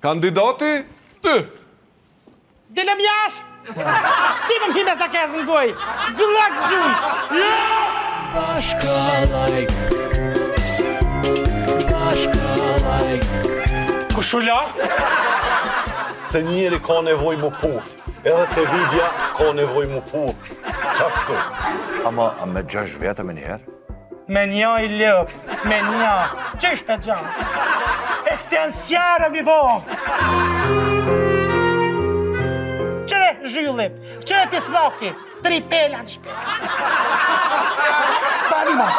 Kandidati 2. Dilem jashtë! Ti më hime sa kesë në goj! Glëk gjuj! Kushula? Se njeri ka nevoj mu puth, edhe te vidja ka nevoj mu puth. Qa këtu? Ama me 6 vjetë me njerë? Me një i lëp, me një. Qysh me gjanë? Ekstensjarë mi vo! Qëre zhyllim, qëre pislaki, 3 pela në shpe. Bani mas.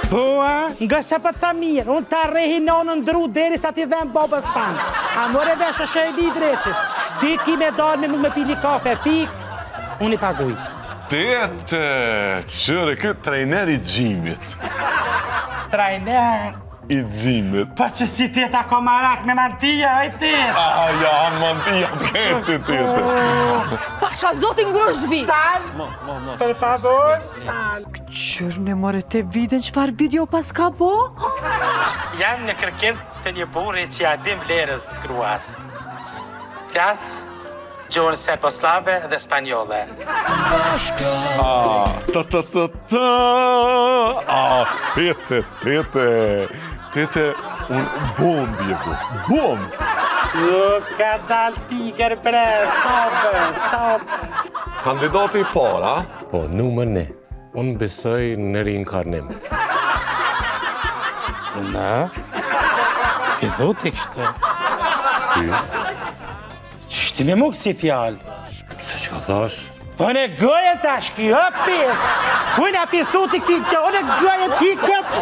Bua, nga që për të mirë, unë të arrehi në ndru deri sa ti dhem babës tanë. A more veshë shë e li dreqit. Ti ki me dalë me mu me pi një kafe, pik, unë i paguj. Tete, qëre këtë trajner i gjimit. Trajner. I gjimit. Po që si teta komarak me mantija, oj teta. Ja, në mantija të këtë, tete. Pasha zotin ngrush dhbi. Sal, për favor, sal. Qërë more të vidin qëfar video pas ka bo? Jam në kërkim të një burri që ja dim vlerës gruas. Flas, gjuhën serboslave dhe spanjolle. Tete, unë bombi e bu, bomb! Ka dal tiger bre, sabë. Kandidati i para? Po, numër ne. Unë besoj në reinkarnim. Në? Ti thot e kështë? Ty? Qështi me mu kësi fjallë? Se që ka thash? Po në gojë tash ki, o pis! Kujna pi thuti kësi që, o në gojë ti këtë!